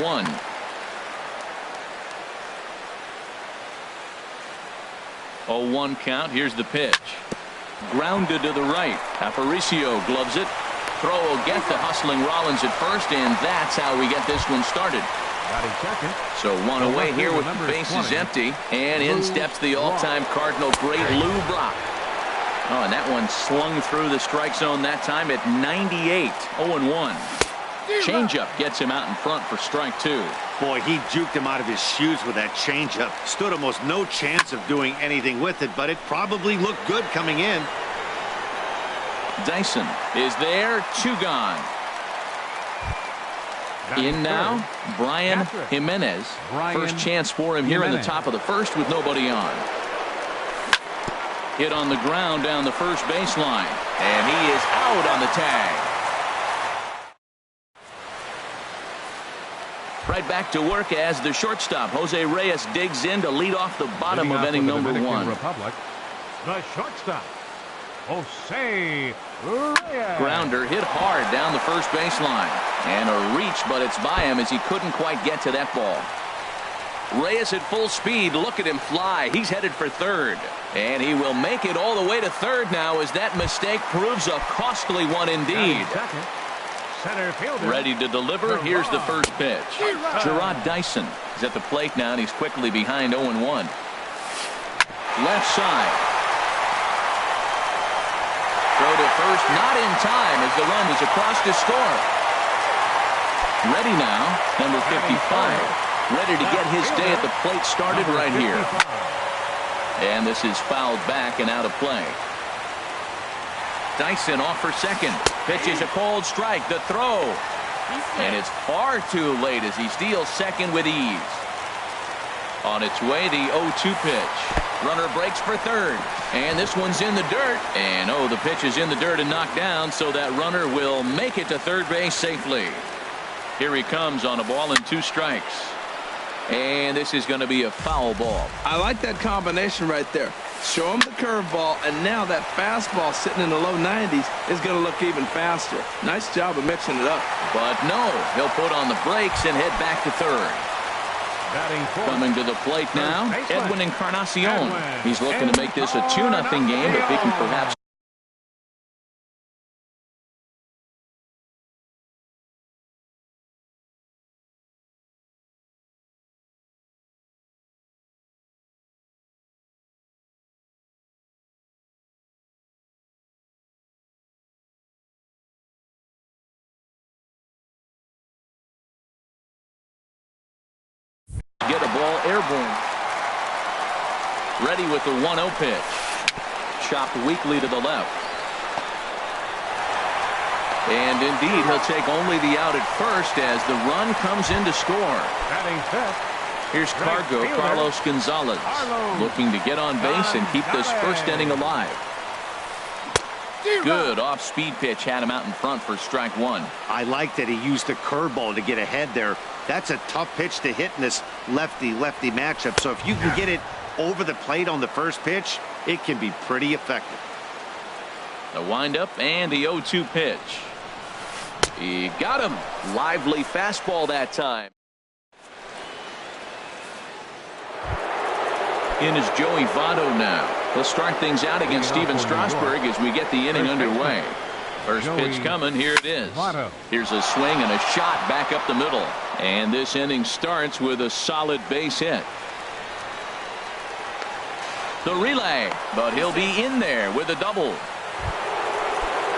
one. Oh, 1 count. Here's the pitch. Grounded to the right. Aparicio gloves it. Throw will get the hustling Rollins at first, and that's how we get this one started. So 1 away here with the bases empty, and in steps the all-time Cardinal great Lou Brock. Oh, and that one slung through the strike zone that time at 98. 0-1. Changeup gets him out in front for strike 2. Boy, he juked him out of his shoes with that changeup. Stood almost no chance of doing anything with it, but it probably looked good coming in. Dyson is there. 2 gone. In now, Brian Jimenez. First chance for him here in the top of the first with nobody on. Hit on the ground down the first baseline, and he is out on the tag. Right back to work as the shortstop, Jose Reyes, digs in to lead off the bottom of inning number 1. Republic, the shortstop, Jose Reyes. Grounder hit hard down the first baseline. And a reach, but it's by him as he couldn't quite get to that ball. Reyes at full speed. Look at him fly. He's headed for third. And he will make it all the way to third now as that mistake proves a costly one indeed. Center fielder. Ready to deliver. Here's the first pitch. Gerard Dyson is at the plate now, and he's quickly behind 0-1. Left side. Throw to first, not in time as the run is across to score. Ready now, number 55. Ready to get his day at the plate started right here. And this is fouled back and out of play. Dyson off for second. Pitches a cold strike. The throw. And it's far too late as he steals second with ease. On its way, the 0-2 pitch. Runner breaks for third. And this one's in the dirt. And oh, the pitch is in the dirt and knocked down, so that runner will make it to third base safely. Here he comes on a ball and 2 strikes. And this is going to be a foul ball. I like that combination right there. Show him the curveball, and now that fastball sitting in the low 90s is going to look even faster. Nice job of mixing it up. But no, he'll put on the brakes and head back to third. Coming to the plate now, Edwin Encarnacion. He's looking to make this a 2-0 game if he can perhaps. Get a ball airborne. Ready with the 1-0 pitch. Chopped weakly to the left. And indeed, he'll take only the out at first as the run comes in to score. Here's Carlos Gonzalez looking to get on base and keep this first inning alive. Good off-speed pitch had him out in front for strike 1. I like that he used the curveball to get ahead there. That's a tough pitch to hit in this lefty-lefty matchup. So if you can get it over the plate on the first pitch, it can be pretty effective. The windup and the 0-2 pitch. He got him. Lively fastball that time. In is Joey Votto now. He'll start things out against Steven Strasburg as we get the inning underway. First pitch coming. Here it is. Here's a swing and a shot back up the middle. And this inning starts with a solid base hit. The relay, but he'll be in there with a double.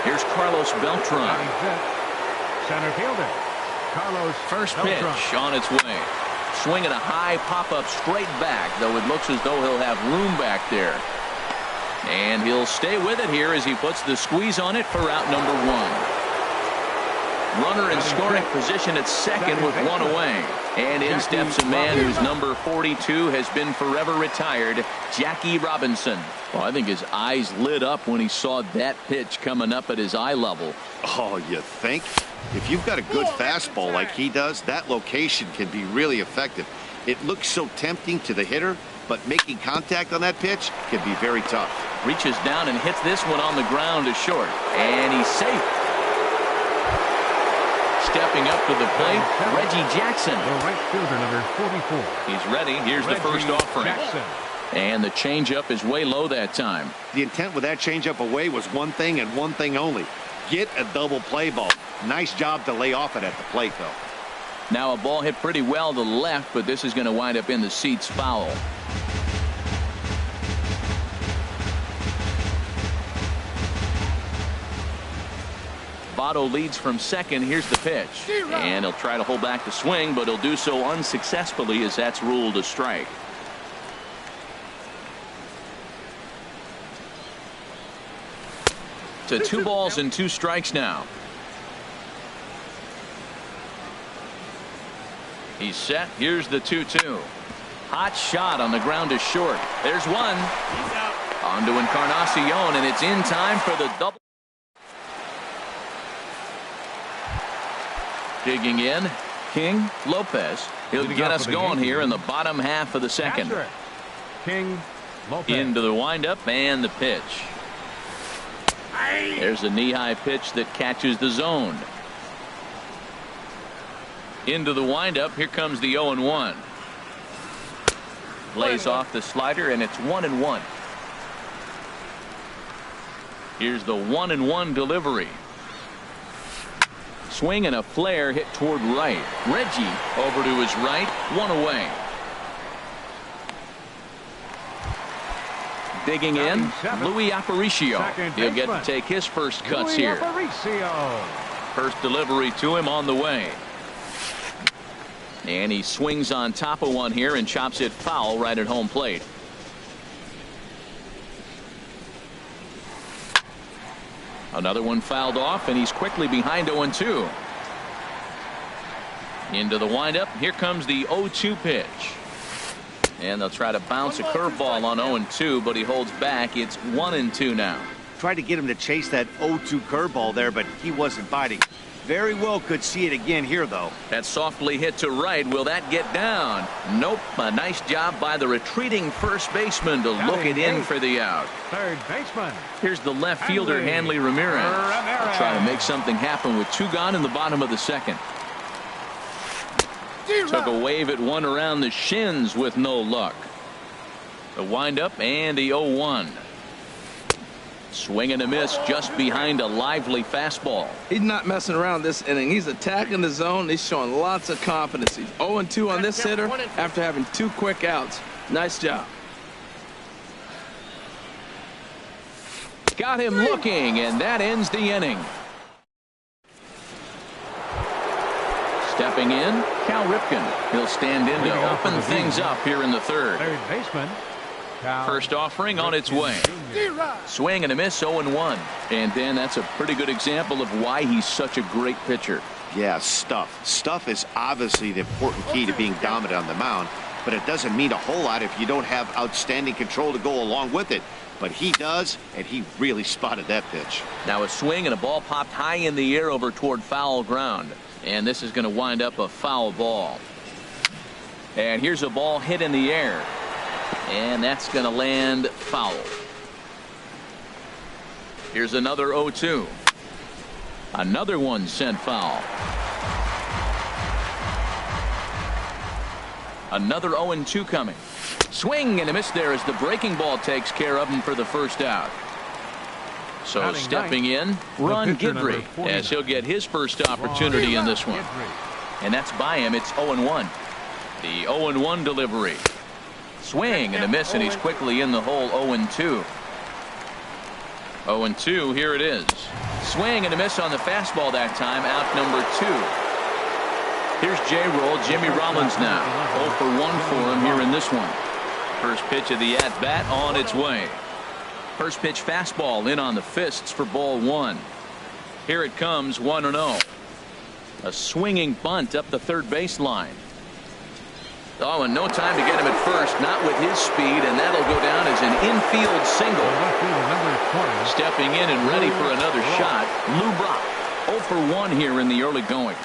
Here's Carlos Beltran. Center fielder. Carlos First pitch on its way. Swinging a high pop-up straight back, though it looks as though he'll have room back there. And he'll stay with it here as he puts the squeeze on it for out number 1. Runner in scoring position at second with 1 away. And in steps a man whose number 42 has been forever retired, Jackie Robinson. Well, I think his eyes lit up when he saw that pitch coming up at his eye level. Oh, you think? If you've got a good fastball like he does, that location can be really effective. It looks so tempting to the hitter, but making contact on that pitch can be very tough. Reaches down and hits this one on the ground to short. And he's safe. stepping up to the plate, Reggie Jackson. The right fielder, number 44. He's ready. Here's the first offering. Jackson. And the changeup is way low that time. The intent with that changeup away was one thing and one thing only. Get a double play ball. Nice job to lay off it at the plate, though. Now a ball hit pretty well to the left, but this is going to wind up in the seats foul. Votto leads from second. Here's the pitch. And he'll try to hold back the swing, but he'll do so unsuccessfully as that's ruled a strike. To 2 balls and 2 strikes now. He's set. Here's the 2-2. Hot shot on the ground is short. There's one. On to Encarnacion, and it's in time for the double. Digging in, King Lopez. He'll get us going here in the bottom half of the second. King Lopez. Into the windup and the pitch. There's a knee-high pitch that catches the zone. Into the windup. Here comes the 0-1. Lays off the slider, and it's 1-1. Here's the 1-1 delivery. Swing and a flare hit toward right. Reggie over to his right. 1 away. Digging in, Luis Aparicio. He'll get to take his first cuts here. First delivery to him on the way. And he swings on top of one here and chops it foul right at home plate. Another one fouled off, and he's quickly behind 0-2. Into the windup. Here comes the 0-2 pitch. And they'll try to bounce a curveball on 0-2, but he holds back. It's 1-2 now. Tried to get him to chase that 0-2 curveball there, but he wasn't biting. Very well could see it again here, though. That softly hit to right. Will that get down? Nope. A nice job by the retreating first baseman to look it in for the out. Third baseman. Here's the left fielder, Hanley Ramirez. They'll try to make something happen with 2 gone in the bottom of the second. Took a wave at one around the shins with no luck. The windup and the 0-1. Swing and a miss just behind a lively fastball. He's not messing around this inning. He's attacking the zone. He's showing lots of confidence. He's 0-2 on this hitter after having 2 quick outs. Nice job. Got him looking, and that ends the inning. Stepping in, Cal Ripken. He'll stand in to open things up here in the third. Third baseman. First offering on its way. Swing and a miss, 0-1. And Dan, that's a pretty good example of why he's such a great pitcher. Yeah, stuff. Stuff is obviously the important key to being dominant on the mound, but it doesn't mean a whole lot if you don't have outstanding control to go along with it. But he does, and he really spotted that pitch. Now a swing and a ball popped high in the air over toward foul ground. And this is going to wind up a foul ball. And here's a ball hit in the air. And that's going to land foul. Here's another 0-2. Another one sent foul. Another 0-2 coming. Swing and a miss there as the breaking ball takes care of him for the first out. So stepping in, Ron Guidry, as he'll get his first opportunity in this one. And that's by him. It's 0-1. The 0-1 delivery. Swing and a miss, and he's quickly in the hole. 0-2. 0-2, here it is. Swing and a miss on the fastball that time. Out number 2. Here's J-Roll. Jimmy Rollins now. 0 for 1 for him here in this one. First pitch of the at-bat on its way. First pitch fastball in on the fists for ball 1. Here it comes, 1-0. A swinging bunt up the third baseline. Oh, and no time to get him at first, not with his speed, and that'll go down as an infield single. Stepping in and ready for another shot, Lou Brock. 0 for 1 here in the early going.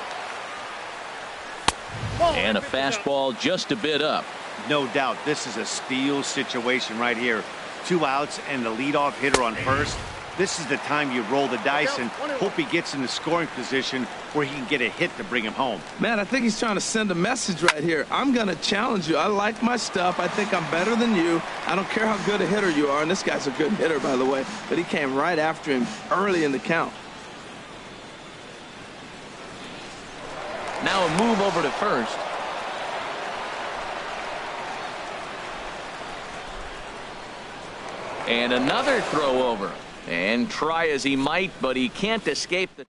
And a fastball just a bit up. No doubt, this is a steal situation right here. 2 outs and the leadoff hitter on first. This is the time you roll the dice and hope he gets in the scoring position where he can get a hit to bring him home. Man, I think he's trying to send a message right here. I'm going to challenge you. I like my stuff. I think I'm better than you. I don't care how good a hitter you are. And this guy's a good hitter, by the way. But he came right after him early in the count. Now a move over to first. And another throw over. And try as he might, but he can't escape the...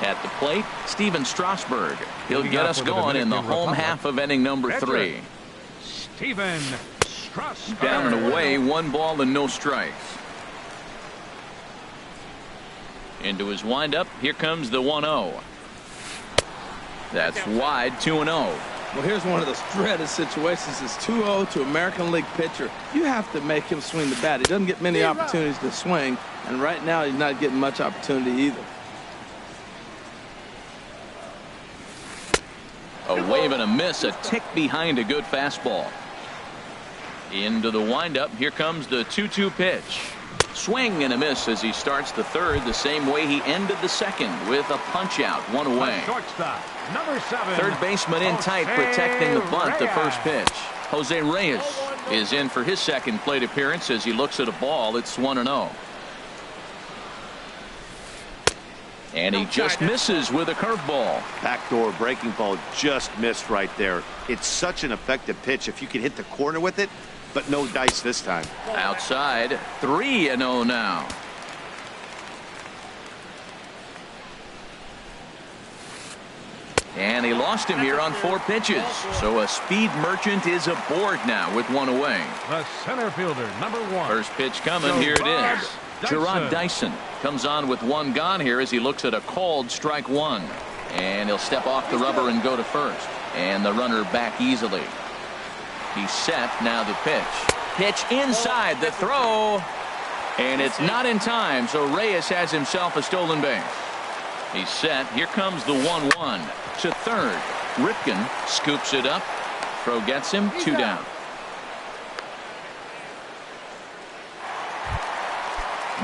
At the plate, Steven Strasburg. He'll get us going in the home half of inning number 3. Steven Strasburg. Down and away, 1 ball and no strikes. Into his windup, here comes the 1-0. That's wide, 2-0. Well, here's one of those dreaded situations. It's 2-0 to American League pitcher. You have to make him swing the bat. He doesn't get many opportunities to swing, and right now he's not getting much opportunity either. A wave and a miss, a tick behind a good fastball. Into the windup, here comes the 2-2 pitch. Swing and a miss as he starts the third the same way he ended the second with a punch out, 1 away. Shortstop, number 7. Third baseman in tight, protecting the bunt, the first pitch. Jose Reyes is in for his second plate appearance as he looks at a ball. It's 1-0. And he just misses with a curveball. Backdoor breaking ball just missed right there. It's such an effective pitch if you can hit the corner with it, but no dice this time. Outside, 3-0 now. And he lost him here on 4 pitches. So a speed merchant is aboard now with 1 away. The center fielder, number 1. First pitch coming. Here it is. Gerard Dyson comes on with 1 gone here as he looks at a called strike 1. And he'll step off the rubber and go to first. And the runner back easily. He's set. Now the pitch. Pitch inside the throw. And it's not in time. So Reyes has himself a stolen base. He's set. Here comes the 1-1 to third. Ripken scoops it up. Throw gets him. 2 down.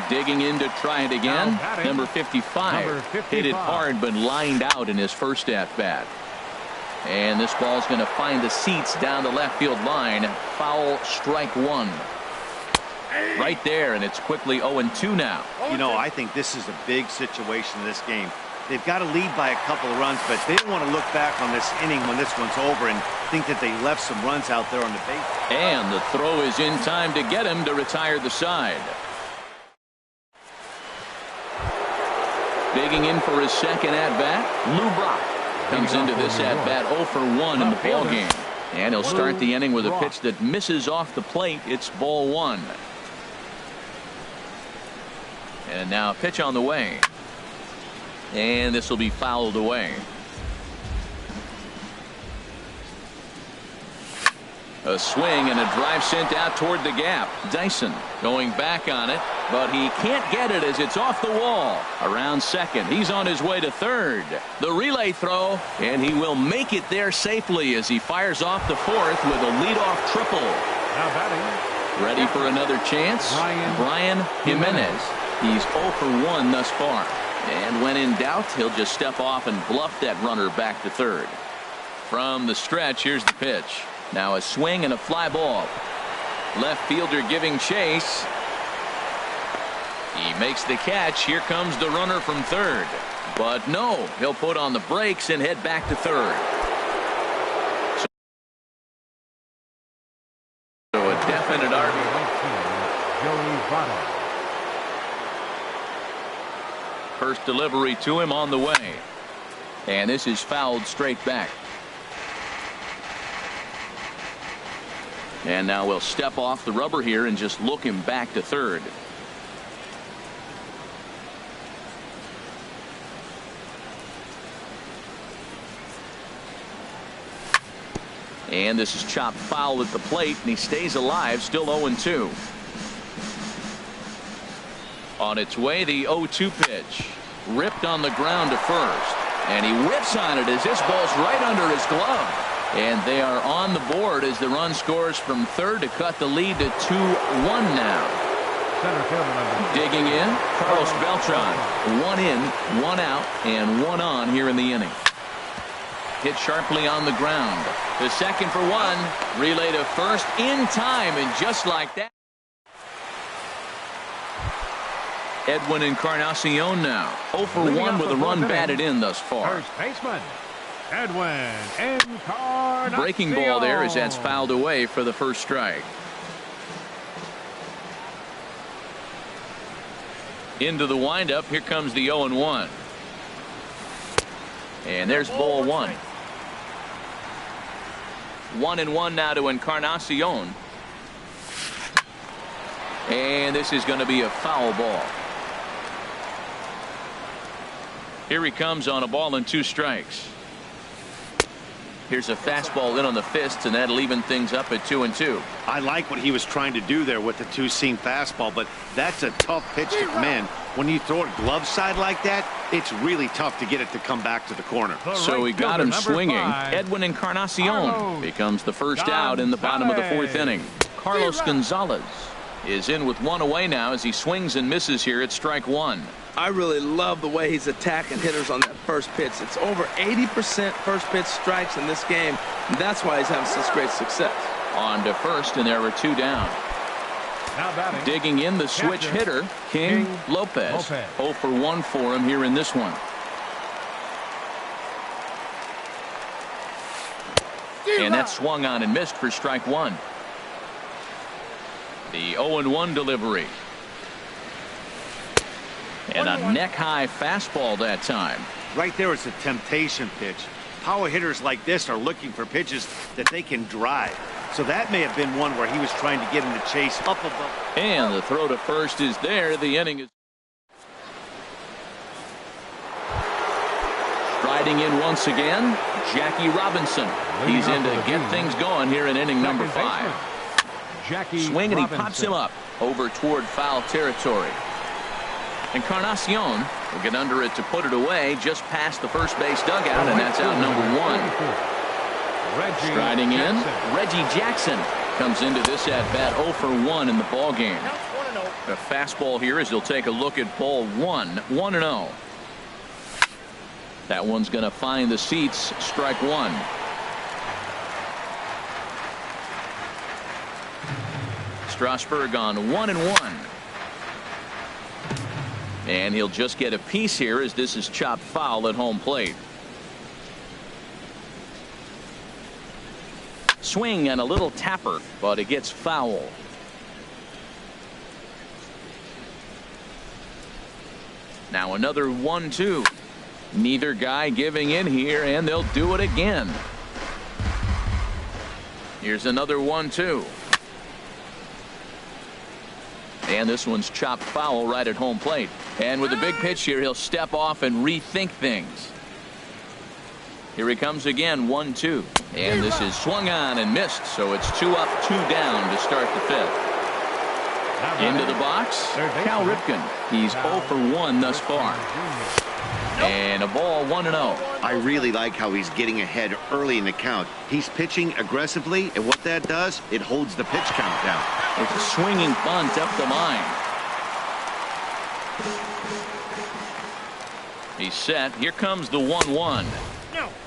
Digging in to try it again. Number 55. Hit it hard but lined out in his first at bat. And this ball's going to find the seats down the left field line. Foul, strike 1. Right there, and it's quickly 0-2 now. You know, I think this is a big situation in this game. They've got to lead by a couple of runs, but they don't want to look back on this inning when this one's over and think that they left some runs out there on the base. And the throw is in time to get him to retire the side. Digging in for his second at-bat, Lou Brock comes into this at-bat 0 for 1 in the ballgame. And he'll start the inning with a pitch that misses off the plate. It's ball 1. And now a pitch on the way. And this will be fouled away. A swing and a drive sent out toward the gap. Dyson going back on it, but he can't get it as it's off the wall. Around second, he's on his way to third. The relay throw, and he will make it there safely as he fires off the fourth with a leadoff triple. Now batting. Ready for another chance? Brian Jimenez. He's 0 for 1 thus far. And when in doubt, he'll just step off and bluff that runner back to third. From the stretch, here's the pitch. Now a swing and a fly ball. Left fielder giving chase. He makes the catch. Here comes the runner from third. But no, he'll put on the brakes and head back to third. So a definite RBI. First delivery to him on the way. And this is fouled straight back. And now we'll step off the rubber here and just look him back to third. And this is chopped foul at the plate, and he stays alive, still 0-2. On its way, the 0-2 pitch. Ripped on the ground to first. And he whips on it as this ball's right under his glove. And they are on the board as the run scores from third to cut the lead to 2-1 now. Center fielder number 2. Digging in, Carlos Beltran. 1 in, 1 out, and 1 on here in the inning. Hit sharply on the ground. The second for 1. Relay to first in time, and just like that. Edwin Encarnacion now. 0 for 1 with a run batted in thus far. First baseman, Edwin Encarnacion. Breaking ball there as that's fouled away for the first strike. Into the windup. Here comes the 0-1. And there's ball 1. 1-1 now to Encarnacion. And this is going to be a foul ball. Here he comes on a ball and 2 strikes. Here's a fastball in on the fists, and that'll even things up at 2-2. I like what he was trying to do there with the 2-seam fastball, but that's a tough pitch to command. When you throw it glove side like that, it's really tough to get it to come back to the corner. So he got him swinging. Edwin Encarnacion becomes the first out in the bottom of the 4th inning. Carlos Gonzalez is in with 1 away now as he swings and misses here at strike 1. I really love the way he's attacking hitters on that first pitch. It's over 80% first pitch strikes in this game, and that's why he's having such great success. On to first, and there were 2 down. Now batting. Digging in the switch hitter, King Lopez. 0 for 1 for him here in this one. And that swung on and missed for strike 1. The 0-1 delivery. And a neck-high fastball that time. Right there, it's a temptation pitch. Power hitters like this are looking for pitches that they can drive. So that may have been one where he was trying to get him to chase up above. And the throw to first is there. The inning is striding in once again. Jackie Robinson. He's in to get things going here in inning number 5. Swing, and he pops him up over toward foul territory. Encarnacion will get under it to put it away just past the first base dugout, and that's out number 1. Striding in, Reggie Jackson comes into this at bat 0 for 1 in the ball game. The fastball here as he'll take a look at ball 1, 1-0. That one's going to find the seats, strike 1. Strasburg on 1-1. And he'll just get a piece here as this is chopped foul at home plate. Swing and a little tapper, but it gets foul. Now another 1-2. Neither guy giving in here, and they'll do it again. Here's another 1-2. And this one's chopped foul right at home plate. And with a big pitch here, he'll step off and rethink things. Here he comes again, 1-2. And this is swung on and missed, so it's 2 up, 2 down to start the 5th. Into the box, Cal Ripken. He's 0 for 1 thus far. And a ball, 1-0. I really like how he's getting ahead early in the count. He's pitching aggressively, and what that does, it holds the pitch count down. It's a swinging bunt up the line. He's set. Here comes the 1-1.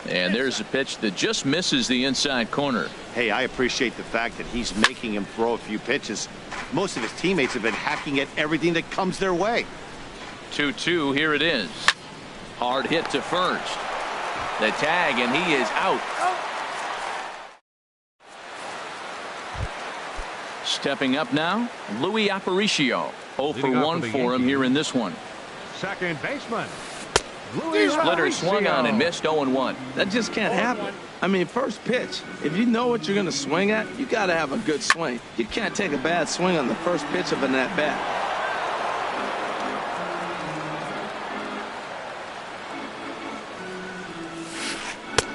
And there's a pitch that just misses the inside corner. Hey, I appreciate the fact that he's making him throw a few pitches. Most of his teammates have been hacking at everything that comes their way. 2-2, here it is. Hard hit to first. The tag, and he is out. Stepping up now, Louis Aparicio. 0 for 1 for him here in this one. Second baseman, Splitter swung on and missed 0-1. That just can't happen. I mean, first pitch, if you know what you're going to swing at, you got to have a good swing. You can't take a bad swing on the first pitch of an at-bat.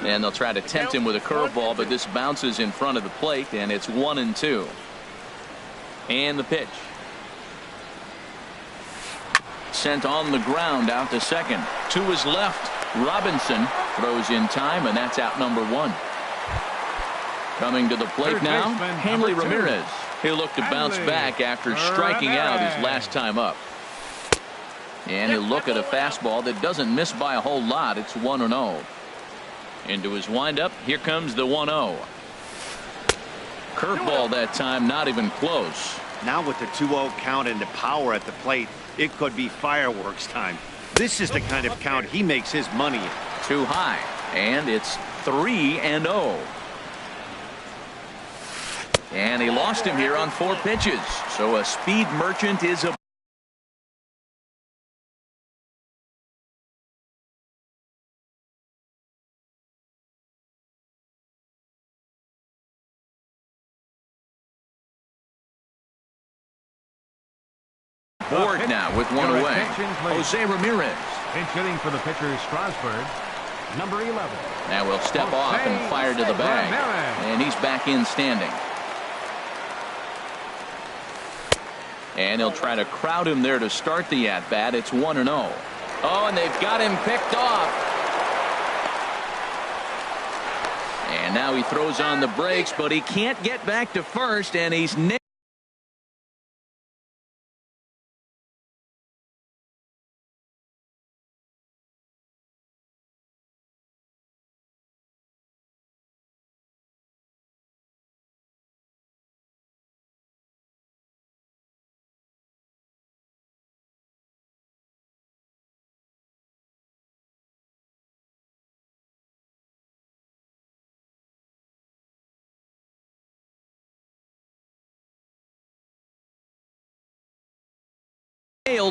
And they'll try to tempt him with a curveball, but this bounces in front of the plate, and it's 1-2. And the pitch. Sent on the ground out to second. To his left, Robinson throws in time, and that's out number 1. Coming to the plate Third now, baseman, Hanley number 2. Ramirez. He'll look to bounce Hanley back after striking out his Ramirez. last time up. And he'll look at a fastball that doesn't miss by a whole lot. It's 1-0. Into his windup, here comes the 1-0. Curveball that time, not even close. Now with the 2-0 count and the power at the plate, it could be fireworks time. This is the kind of count he makes his money in. Too high, and it's 3-0. And he lost him here on 4 pitches. So a speed merchant is a board now with 1 Your away. attention, please. Jose Ramirez. Pinch hitting for the pitcher is Strasburg, number 11. Now we'll step off and fire to the bag. And he's back in standing. And he'll try to crowd him there to start the at-bat. It's 1-0. Oh, and they've got him picked off. And now he throws on the brakes, but he can't get back to first, and he's nailed.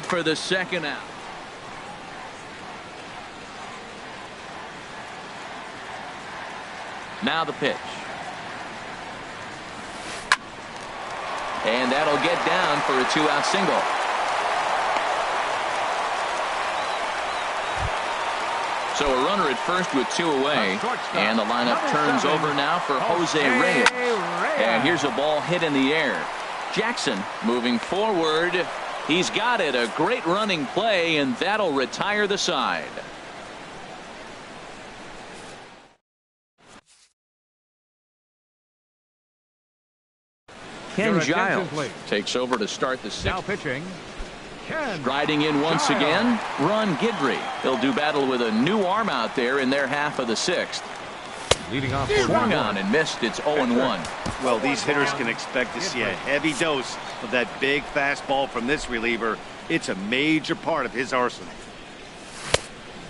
For the second out. Now the pitch. And that'll get down for a 2-out single. So a runner at first with 2 away. And the lineup turns over now for Jose Reyes. And here's a ball hit in the air. Jackson moving forward. He's got it. A great running play, and that'll retire the side. Ken Giles takes over to start the 6th. Now pitching, Ken. Striding in once Giles. again, Ron Guidry. He'll do battle with a new arm out there in their half of the 6th. Leading off. Swung on and missed. It's 0-1. Well, these hitters can expect to see a heavy dose of that big fastball from this reliever. It's a major part of his arsenal.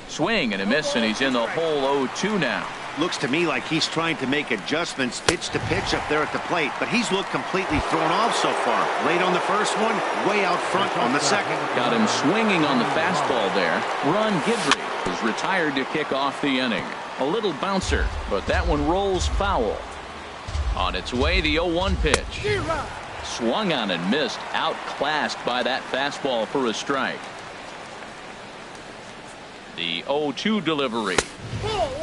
Swing and a miss, and he's in the hole 0-2 now. Looks to me like he's trying to make adjustments pitch to pitch up there at the plate, but he's looked completely thrown off so far. Late on the first one, way out front on the second. Got him swinging on the fastball there. Ron Guidry is retired to kick off the inning. A little bouncer, but that one rolls foul. On its way, the 0-1 pitch. Swung on and missed, outclassed by that fastball for a strike. The 0-2 delivery.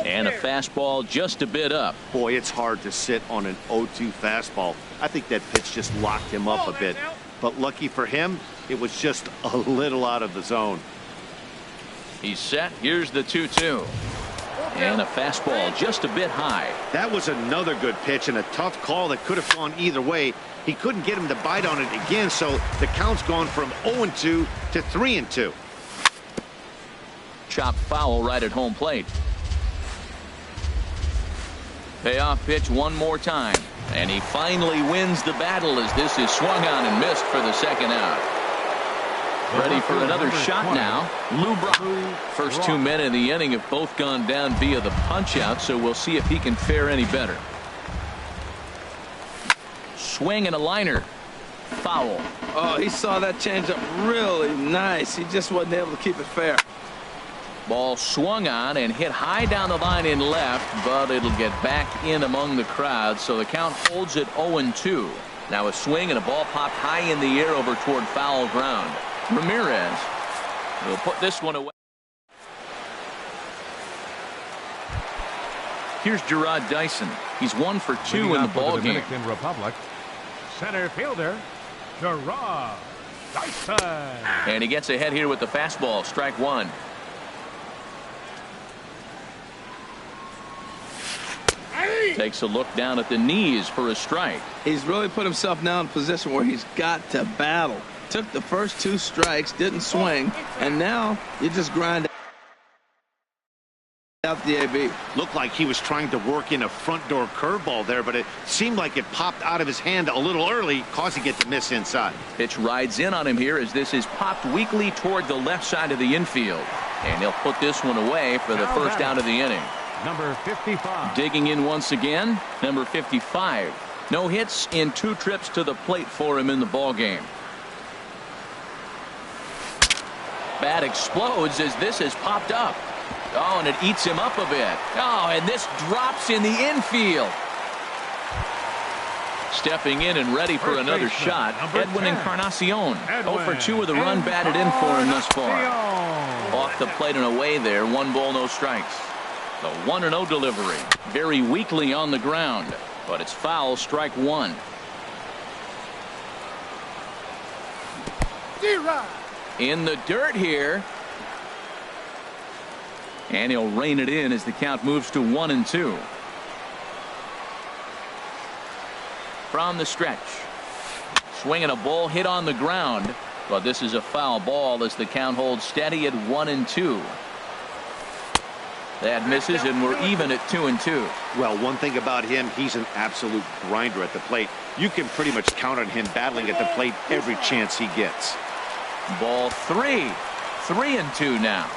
And a fastball just a bit up. Boy, it's hard to sit on an 0-2 fastball. I think that pitch just locked him up a bit. But lucky for him, it was just a little out of the zone. He's set. Here's the 2-2. And a fastball just a bit high. That was another good pitch and a tough call that could have gone either way. He couldn't get him to bite on it again, so the count's gone from 0-2 to 3-2. Chopped foul right at home plate. Payoff pitch one more time. And he finally wins the battle as this is swung on and missed for the second out. Ready for another shot now. Lou Brock. First 2 men in the inning have both gone down via the punch out, so we'll see if he can fare any better. Swing and a liner. Foul. Oh, he saw that changeup really nice. He just wasn't able to keep it fair. Ball swung on and hit high down the line in left, but it'll get back in among the crowd, so the count holds at 0-2. Now a swing and a ball popped high in the air over toward foul ground. Ramirez will put this one away. Here's Gerard Dyson. He's 1 for 2 in the ball game. Dominican Republic, center fielder Gerard Dyson. And he gets ahead here with the fastball. Strike 1. Takes a look down at the knees for a strike. He's really put himself now in a position where he's got to battle. Took the first 2 strikes, didn't swing, and now you just grind out the AB. Looked like he was trying to work in a front door curveball there, but it seemed like it popped out of his hand a little early, causing it to miss inside. Pitch rides in on him here as this is popped weakly toward the left side of the infield. And he'll put this one away for the first out of the inning. Number 55. Digging in once again, number 55. No hits in 2 trips to the plate for him in the ball game. Bat explodes as this has popped up. Oh, and it eats him up a bit. Oh, and this drops in the infield. Stepping in and ready for another shot, Edwin Encarnacion. 0 for 2 with a run batted in for him thus far. Off the plate and away there, 1 ball, no strikes. The 1-0 delivery, very weakly on the ground, but it's foul, strike 1. In the dirt here. And he'll rein it in as the count moves to 1-2. From the stretch. Swinging a ball hit on the ground. But this is a foul ball as the count holds steady at 1-2. That misses, and we're even at 2-2. Well, one thing about him, he's an absolute grinder at the plate. You can pretty much count on him battling at the plate every chance he gets. Ball 3. 3-2 now.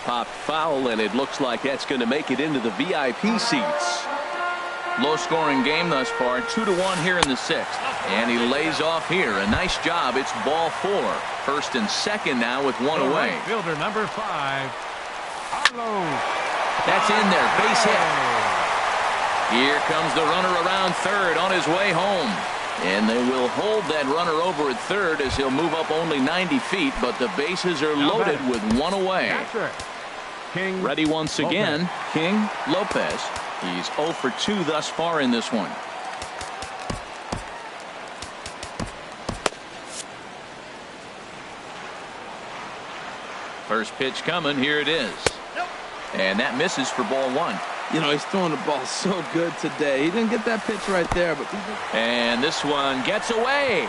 Pop foul, and it looks like that's going to make it into the VIP seats. Low-scoring game thus far, 2-1 here in the 6th. And he lays off here. A nice job. It's ball 4. First and second now with 1 away. Right fielder number 5. That's in there. Base hit. Here comes the runner around third on his way home. And they will hold that runner over at third as he'll move up only 90 feet, but the bases are loaded with 1 away. King Ready once again, Lopez. King Lopez. He's 0 for 2 thus far in this one. First pitch coming. Here it is. And that misses for ball 1. You know, he's throwing the ball so good today. He didn't get that pitch right there, but and this one gets away.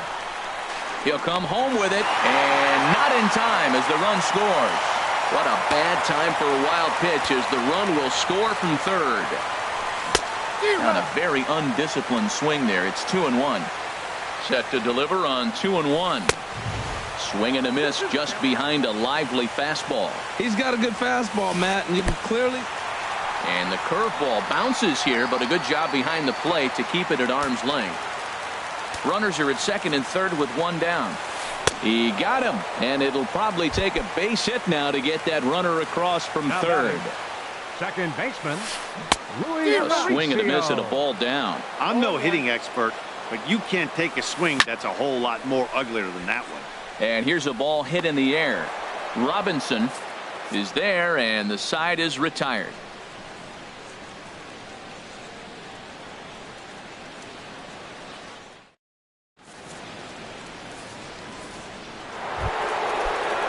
He'll come home with it, and not in time as the run scores. What a bad time for a wild pitch as the run will score from third. On a very undisciplined swing there. It's 2-1. Set to deliver on 2-1. Swing and a miss just behind a lively fastball. He's got a good fastball, Matt, and you can clearly. And the curveball bounces here, but a good job behind the plate to keep it at arm's length. Runners are at second and third with 1 down. He got him, and it'll probably take a base hit now to get that runner across from third. Second baseman, A swing and a miss at a ball down. I'm no hitting expert, but you can't take a swing that's a whole lot more uglier than that one. And here's a ball hit in the air. Robinson is there, and the side is retired.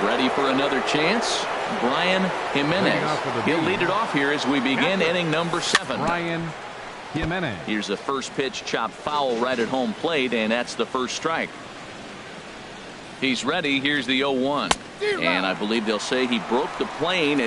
Ready for another chance? Brian Jimenez. He'll lead it off here as we begin inning number 7. Brian Jimenez. Here's the first pitch, chopped foul right at home plate, and that's the first strike. He's ready. Here's the 0-1. And I believe they'll say he broke the plane.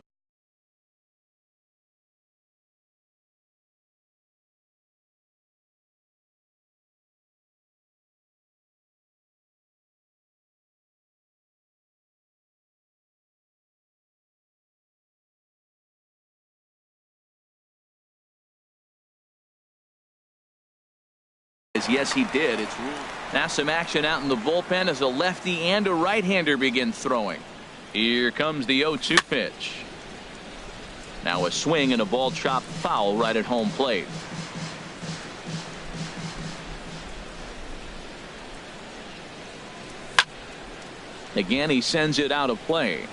Yes, he did. It's ruled. Now some action out in the bullpen as a lefty and a right-hander begin throwing. Here comes the 0-2 pitch. Now a swing and a ball chopped foul right at home plate. Again, he sends it out of play.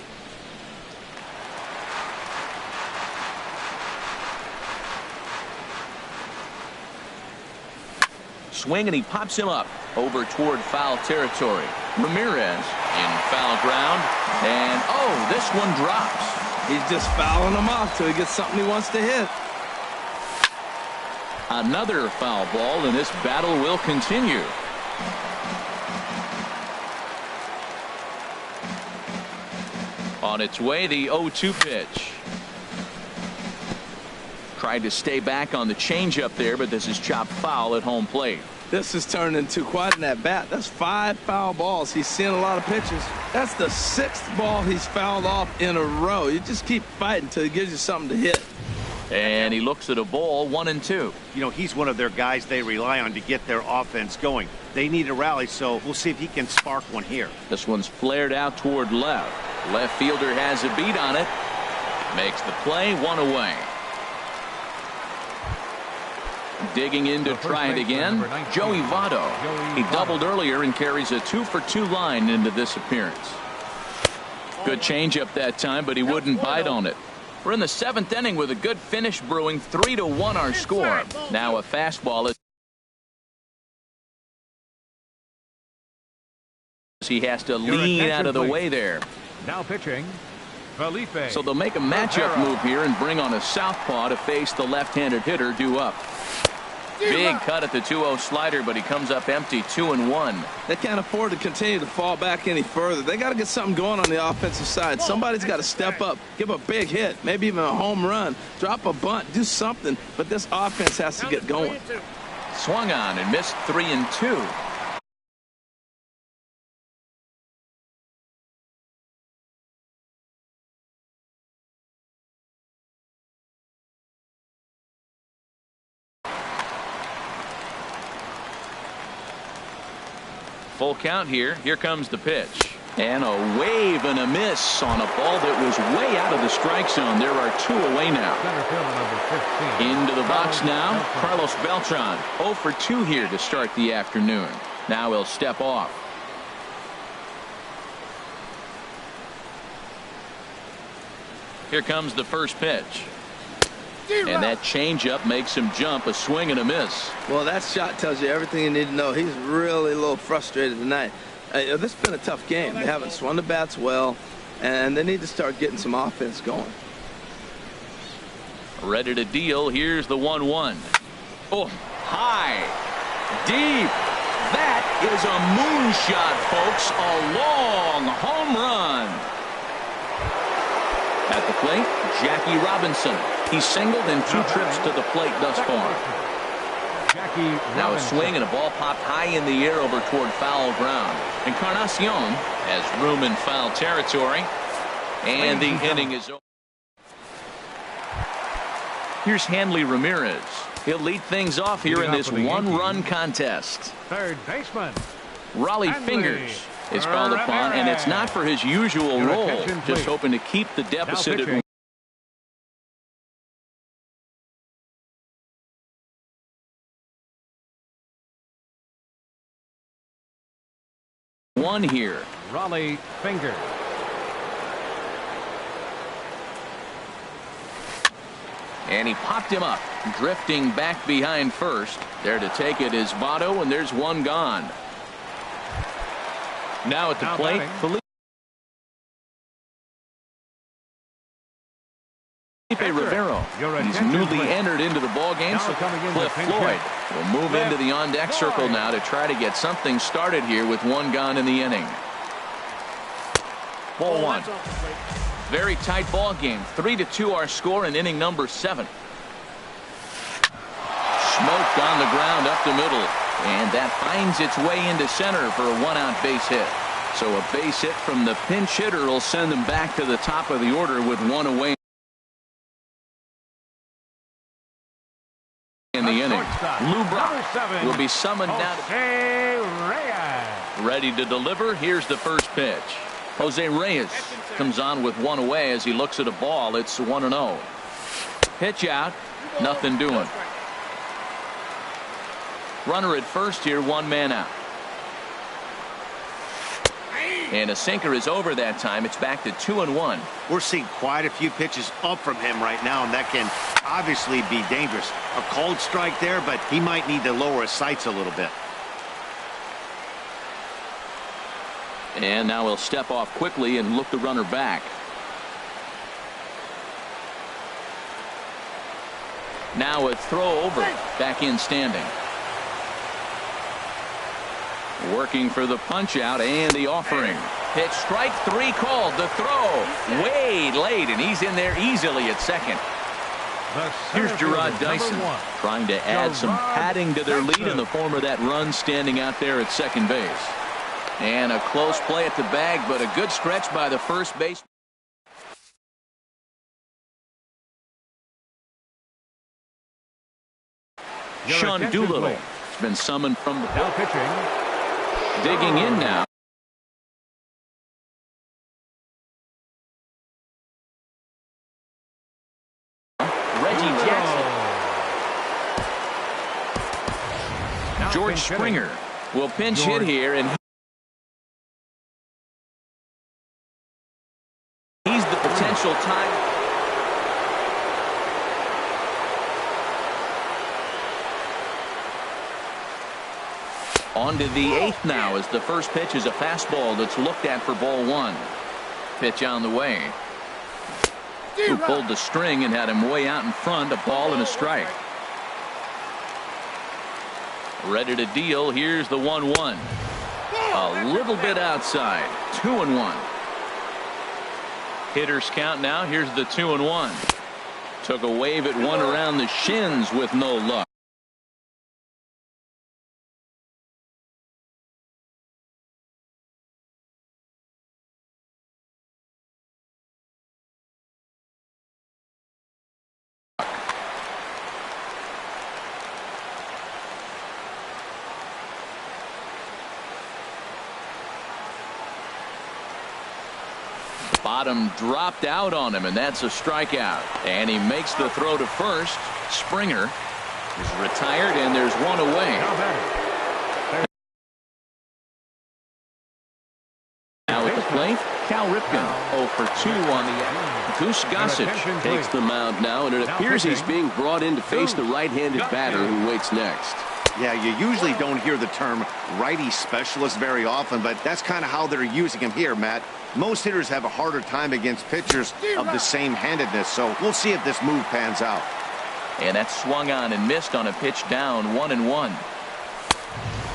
Swing, and he pops him up over toward foul territory. Ramirez in foul ground, and oh, this one drops. He's just fouling him off till he gets something he wants to hit. Another foul ball, and this battle will continue. On its way, the 0-2 pitch. Tried to stay back on the changeup there, but this is chopped foul at home plate. This has turned into quite an at-bat. That's 5 foul balls. He's seeing a lot of pitches. That's the 6th ball he's fouled off in a row. You just keep fighting until he gives you something to hit. And he looks at a ball, 1-2. You know, he's one of their guys they rely on to get their offense going. They need a rally, so we'll see if he can spark one here. This one's flared out toward left. Left fielder has a beat on it. Makes the play, 1 away. Digging in to try it again, Joey Votto. He doubled earlier and carries a 2-for-2 line into this appearance. Good changeup that time, but he wouldn't bite on it. We're in the 7th inning with a good finish brewing. 3-1 our score. Now a fastball as he has to lean out of the way there. Now pitching, Felipe. So they'll make a matchup move here and bring on a southpaw to face the left-handed hitter due up. Big cut at the 2-0 slider, but he comes up empty, 2-1. They can't afford to continue to fall back any further. They got to get something going on the offensive side. Somebody's got to step up, give a big hit, maybe even a home run, drop a bunt, do something. But this offense has to get going. Swung on and missed 3-2. Full count here. Here comes the pitch. And a wave and a miss on a ball that was way out of the strike zone. There are 2 away now. Into the box now, Carlos Beltran. 0 for 2 here to start the afternoon. Now he'll step off. Here comes the first pitch. And that changeup makes him jump. A swing and a miss. Well, that shot tells you everything you need to know. He's really a little frustrated tonight. This has been a tough game. They haven't swung the bats well, and they need to start getting some offense going. Ready to deal. Here's the 1-1. Oh, high, deep. That is a moonshot, folks. A long home run. At the plate, Jackie Robinson. He's singled in 2 trips to the plate thus far. Now a swing and a ball popped high in the air over toward foul ground. Encarnacion has room in foul territory. And the inning is over. Here's Hanley Ramirez. He'll lead things off here in this 1-run contest. Third baseman, Raleigh Fingers is called upon, and it's not for his usual role. Just hoping to keep the deficit at 1 here. Raleigh Fingers. And he popped him up, drifting back behind first. There to take it is Votto, and there's 1 gone. Now at the plate, Felipe Rivero. He's newly entered into the ballgame, so Cliff Floyd will move into the on-deck circle now to try to get something started here with 1 gone in the inning. Ball 1. Very tight ball game. 3-2 our score in inning number 7. Smoked on the ground up the middle, and that finds its way into center for a 1-out base hit. So a base hit from the pinch hitter will send them back to the top of the order with 1 away in the inning. Lou Brock will be summoned down. Ready to deliver. Here's the first pitch. Jose Reyes comes on with 1 away as he looks at a ball. It's 1-0. Pitch out. Nothing doing. Runner at first here, 1 man out. And a sinker is over that time. It's back to 2-1. We're seeing quite a few pitches up from him right now, and that can obviously be dangerous. A cold strike there, but he might need to lower his sights a little bit. And now he'll step off quickly and look the runner back. Now a throw over. Back in standing. Working for the punch out and the offering. Pitch strike 3 called. The throw way late, and he's in there easily at second. Here's Gerard Dyson trying to add some padding to their lead in the form of that run standing out there at second base. And a close play at the bag, but a good stretch by the first base. Sean Doolittle has been summoned from the now pitching. Digging in now. Reggie Jackson. Now George pinch Springer will pinch hit here, and he's the potential time. On to the 8th now, as the first pitch is a fastball that's looked at for ball 1. Pitch on the way. Who pulled the string and had him way out in front. A ball and a strike. Ready to deal. Here's the 1-1. A little bit outside. 2-1. Hitters count now. Here's the 2-1. Took a wave at one around the shins with no luck. Bottom dropped out on him, and that's a strikeout. And he makes the throw to first. Springer is retired, and there's one away. Now at the plate, Cal Ripken 0 for 2 on the Goose Gossage Takes the mound now, and it appears he's being brought in to face the right-handed batter who waits next. Yeah, you usually don't hear the term righty specialist very often, but that's kind of how they're using him here, Matt. Most hitters have a harder time against pitchers of the same handedness, so we'll see if this move pans out. And that swung on and missed on a pitch down, 1-1.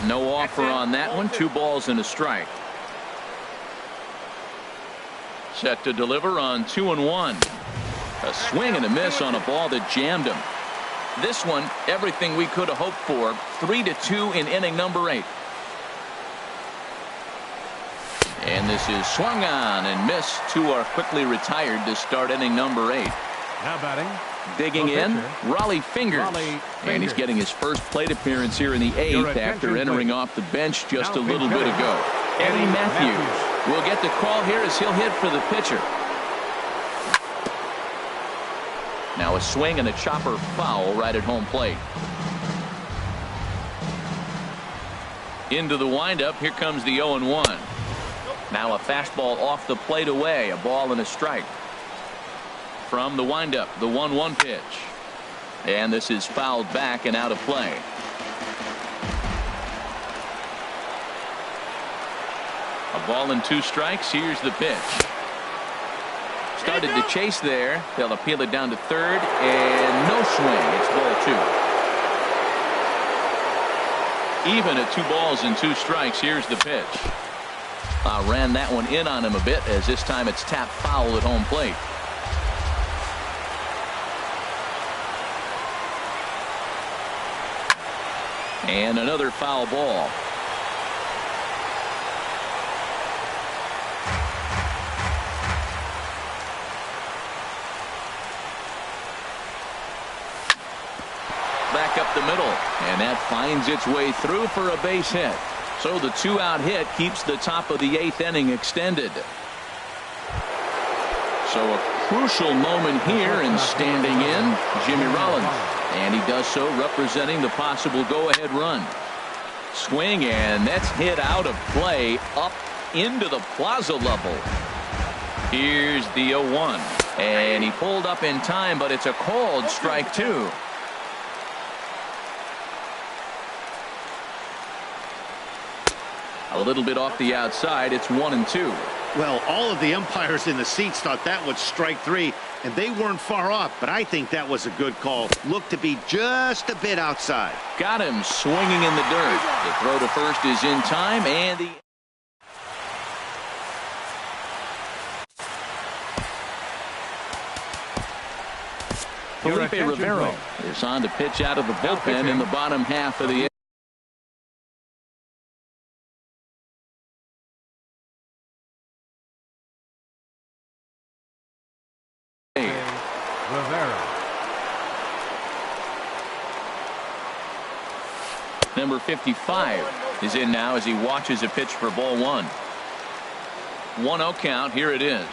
No offer on that one. 2 balls and a strike. Set to deliver on 2-1. A swing and a miss on a ball that jammed him. This one, everything we could have hoped for. 3-2 in inning number 8. And this is swung on and missed. 2 are quickly retired to start inning number 8. Now batting. Digging in, Raleigh Fingers. And he's getting his first plate appearance here in the 8th after entering off the bench just a little bit ago. Eddie Matthews will get the call here as he'll hit for the pitcher. Now a swing and a chopper foul right at home plate. Into the windup. Here comes the 0-1. Now a fastball off the plate away. A ball and a strike. From the windup, the 1-1 pitch. And this is fouled back and out of play. A ball and 2 strikes. Here's the pitch. Started to chase there. They'll appeal it down to third, and no swing. It's ball 2. Even at 2 balls and 2 strikes. Here's the pitch. Ran that one in on him a bit, as this time it's tapped foul at home plate. And another foul ball. Back up the middle, and that finds its way through for a base hit. So the 2-out hit keeps the top of the 8th inning extended. So a crucial moment here, and standing in, Jimmy Rollins. And he does so representing the possible go-ahead run. Swing, and that's hit out of play up into the plaza level. Here's the 0-1. And he pulled up in time, but it's a called strike 2. A little bit off the outside. It's 1-2. Well, all of the umpires in the seats thought that was strike three, and they weren't far off, but I think that was a good call. Looked to be just a bit outside. Got him swinging in the dirt. The throw to first is in time, and the Felipe Rivero is on to pitch out of the bullpen in the bottom half of the eighth. Number 55 is in now as he watches a pitch for ball one. 1-0 count. Here it is.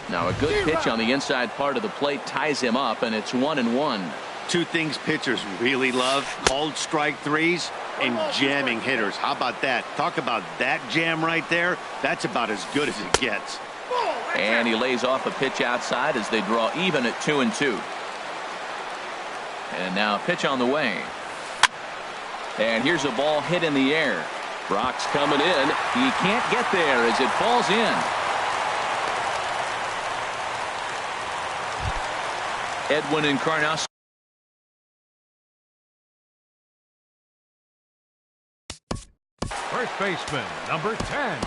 Now a good pitch on the inside part of the plate ties him up, and it's 1-1. Two things pitchers really love: called strike threes and jamming hitters. How about that? Talk about that jam right there. That's about as good as it gets. And he lays off a pitch outside as they draw even at 2-2. And now a pitch on the way. And here's a ball hit in the air. Brock's coming in. He can't get there as it falls in. Edwin Encarnacion. First baseman, number 10.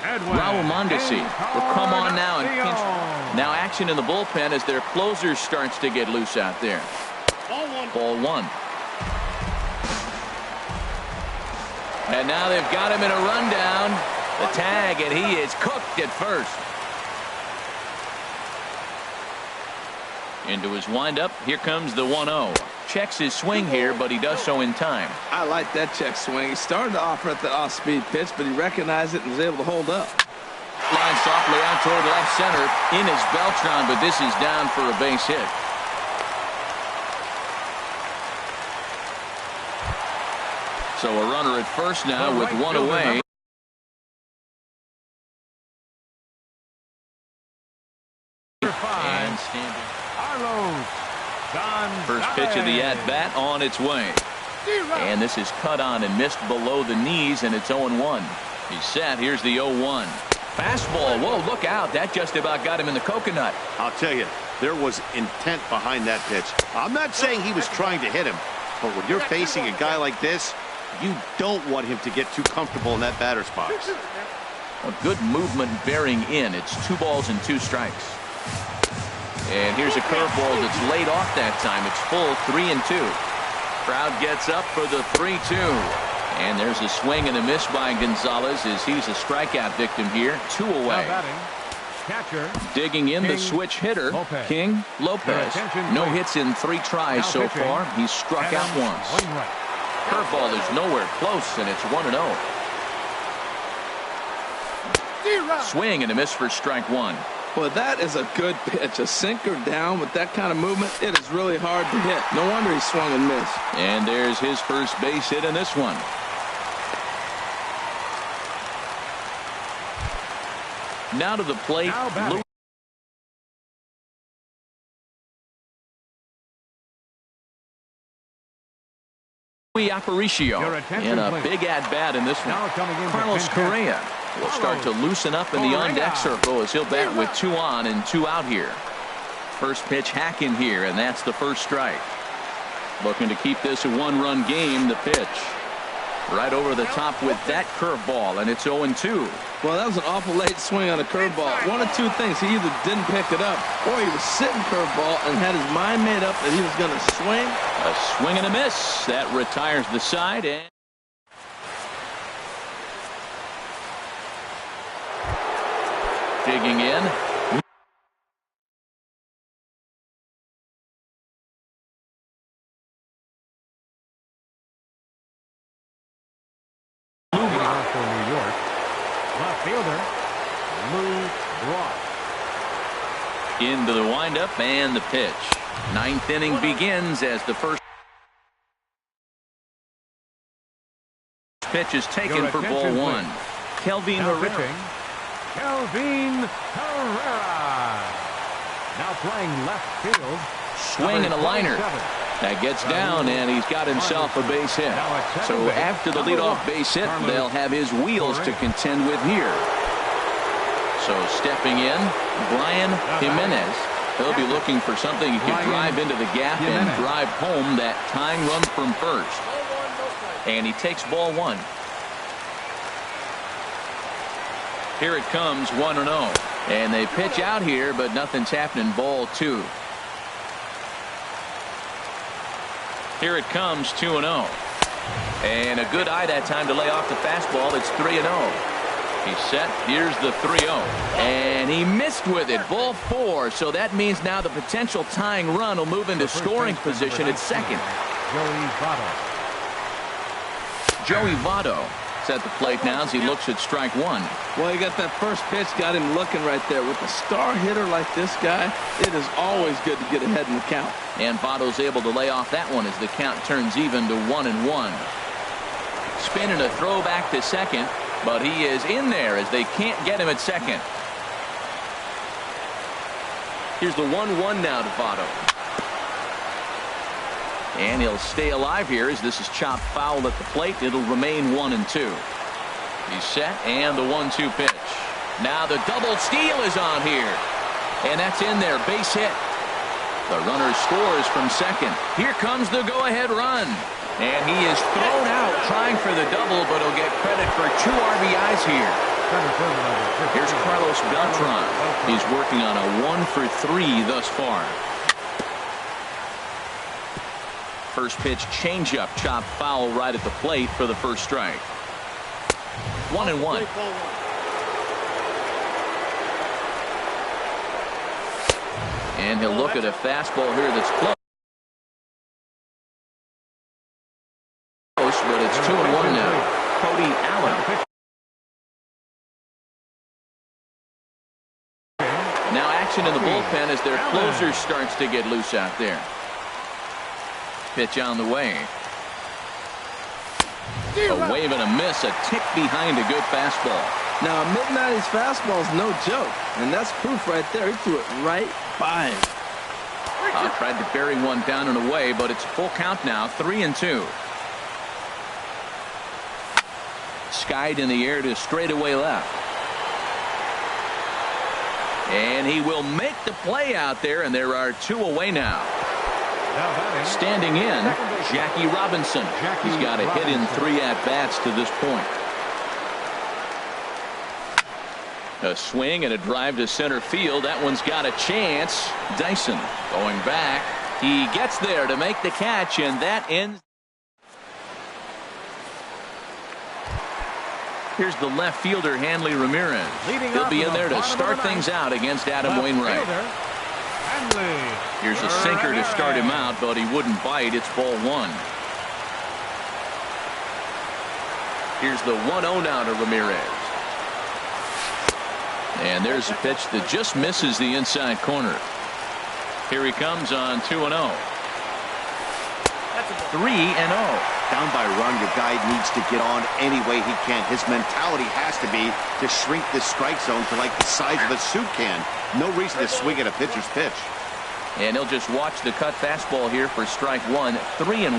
Edwin Raul Mondesi will come on now and pinch. Now action in the bullpen as their closer starts to get loose out there. Ball one. And now they've got him in a rundown. The tag, and he is cooked at first. Into his windup. Here comes the 1-0. Checks his swing here, but he does so in time. I like that check swing. He started to offer at the off-speed pitch, but he recognized it and was able to hold up. Line softly out toward left center. In is Beltran, but this is down for a base hit. So a runner at first now with one away. And standing. First pitch of the at-bat on its way. And this is cut on and missed below the knees, and it's 0-1. He's set. Here's the 0-1. Fastball. Whoa, look out. That just about got him in the coconut. I'll tell you, there was intent behind that pitch. I'm not saying he was trying to hit him, but when you're facing a guy like this, you don't want him to get too comfortable in that batter's box. A good movement bearing in. It's 2 balls and 2 strikes. And here's a curveball that's laid off that time. It's full 3-2. Crowd gets up for the 3-2. And there's a swing and a miss by Gonzalez as he's a strikeout victim here. 2 away. Catcher, digging in King the switch hitter, Lopez. King Lopez. No hits in 3 tries so far. He's struck out once. Curveball is nowhere close, and it's 1-0. Swing and a miss for strike 1. Well, that is a good pitch. A sinker down with that kind of movement, it is really hard to hit. No wonder he swung and missed. And there's his first base hit in this one. Now to the plate. Luis Aparicio in a big at-bat in this one. Carlos Correa will start to loosen up in the on-deck circle as he'll bat with 2 on and 2 out here. First pitch hack in here, and that's the first strike. Looking to keep this a 1-run game. The pitch right over the top with that curveball, and it's 0-2. Well, that was an awful late swing on a curveball. One of 2 things. He either didn't pick it up, or he was sitting curveball and had his mind made up that he was going to swing. A swing and a miss. That retires the side. And digging in. Into the windup and the pitch. 9th inning begins as the first pitch is taken for ball 1. Kelvin Herrera. Kelvin Herrera. Now playing left field. Swing and a liner. That gets down, and he's got himself a base hit. So after the leadoff base hit, they'll have his wheels to contend with here. So stepping in, Brian Jimenez. He'll be looking for something he can drive into the gap and drive home that tying run from first. And he takes ball one. Here it comes, 1-0. And they pitch out here, but nothing's happening. Ball two. Here it comes, 2-0. And a good eye that time to lay off the fastball. It's 3-0. He's set. Here's the 3-0. And he missed with it. Ball four. So that means now the potential tying run will move into scoring position at second. Joey Votto is at the plate now as he looks at strike one. Well, you got that first pitch, got him looking right there. With a star hitter like this guy, it is always good to get ahead in the count. And Votto's able to lay off that one as the count turns even to 1-1. Spin and a throw back to second, but he is in there as they can't get him at second. Here's the 1-1 now to Votto. And he'll stay alive here as this is chopped foul at the plate. It'll remain 1-2. He's set, and the 1-2 pitch. Now the double steal is on here. And that's in there, base hit. The runner scores from second. Here comes the go-ahead run. And he is thrown out trying for the double, but he'll get credit for 2 RBIs here. Here's Carlos Beltran. He's working on a 1 for 3 thus far. First pitch changeup, chopped foul right at the plate for the first strike. 1-1. And he'll look at a fastball here that's close. But it's 2-1 now. Cody Allen. Now action in the bullpen as their closer starts to get loose out there. Pitch on the way. A wave and a miss, a tick behind a good fastball. Now, mid-90s fastball is no joke, and that's proof right there. He threw it right by him. Tried to bury one down and away, but it's full count now, 3-2. Skied in the air to straightaway left. And he will make the play out there, and there are 2 away now. Standing in, Jackie Robinson. He's got a hit in 3 at-bats to this point. A swing and a drive to center field. That one's got a chance. Dyson going back. He gets there to make the catch, and that ends. Here's the left fielder, Hanley Ramirez. He'll be in there to start things out against Adam Wainwright. Here's a sinker to start him out, but he wouldn't bite. It's ball one. Here's the 1-0 now to Ramirez. And there's a pitch that just misses the inside corner. Here he comes on 2-0. 3-0. Down by a run, your guy needs to get on any way he can. His mentality has to be to shrink this strike zone to like the size of a soup can. No reason to swing at a pitcher's pitch. And he'll just watch the cut fastball here for strike one. 3-1.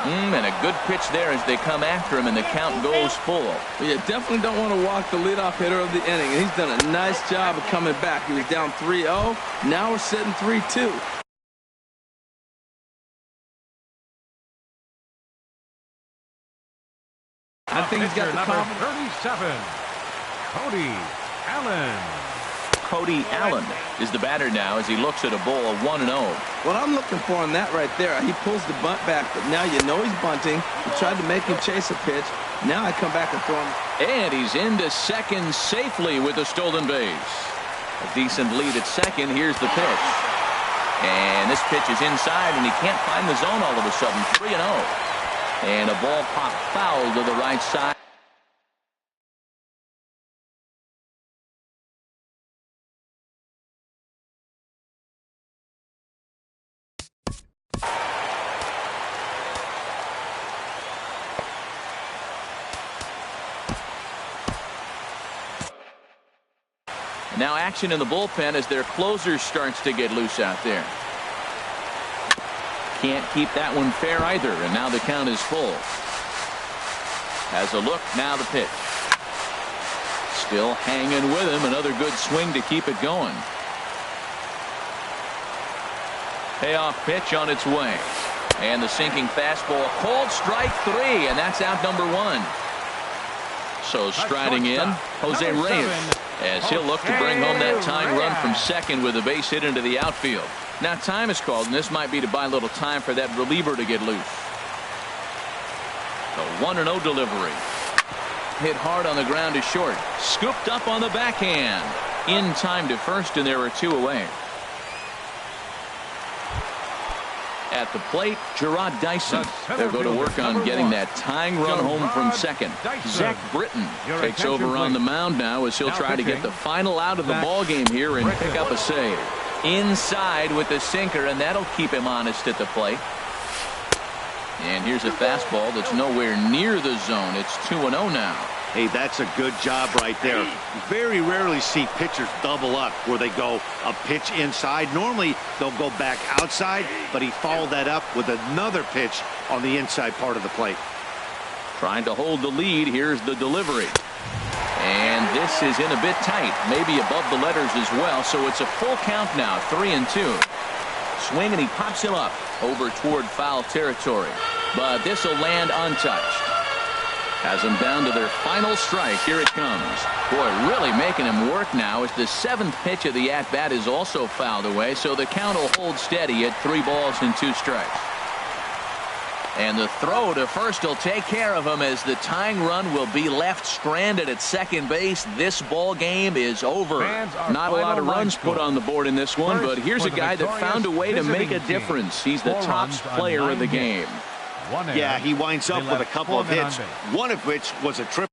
And a good pitch there as they come after him, and the count goes full. Well, you definitely don't want to walk the leadoff hitter of the inning, and he's done a nice job of coming back. He was down 3-0. Now we're sitting 3-2. I think he's got the confidence. 37, Cody Allen. Cody Allen is the batter now as he looks at a ball of 1-0. What I'm looking for on that right there, he pulls the bunt back, but now you know he's bunting. He tried to make him chase a pitch. Now I come back and throw him. And he's into second safely with a stolen base. A decent lead at second. Here's the pitch. And this pitch is inside, and he can't find the zone all of a sudden. 3-0. And a ball popped foul to the right side. Now action in the bullpen as their closer starts to get loose out there. Can't keep that one fair either, and now the count is full. Has a look, now the pitch. Still hanging with him. Another good swing to keep it going. Payoff pitch on its way. And the sinking fastball called strike 3, and that's out number 1. So striding in, Jose Reyes, as he'll look to bring home that tying run from second with a base hit into the outfield. Now time is called, and this might be to buy a little time for that reliever to get loose. The 1-0 delivery. Hit hard on the ground to short. Scooped up on the backhand. In time to first, and there are 2 away. At the plate, Gerard Dyson. They'll go to work on getting that tying run home from second. Zach Britton takes over on the mound now as he'll try to get the final out of the ball game here and pick up a save. Inside with the sinker, and that'll keep him honest at the plate. And here's a fastball that's nowhere near the zone. It's 2-0 now. Hey, that's a good job right there. Very rarely see pitchers double up where they go a pitch inside. Normally they'll go back outside, but he followed that up with another pitch on the inside part of the plate. Trying to hold the lead. Here's the delivery. And this is in a bit tight, maybe above the letters as well. So it's a full count now, 3-2. Swing, and he pops him up over toward foul territory. But this will land untouched. Has them down to their final strike. Here it comes. Boy, really making him work now as the 7th pitch of the at-bat is also fouled away. So the count will hold steady at 3 balls and 2 strikes. And the throw to first will take care of him as the tying run will be left stranded at second base. This ball game is over. Not a lot of runs put on the board in this one, but here's a guy that found a way to make a difference. He's the top player of the game. Yeah, he winds up with a couple of hits, one of which was a triple.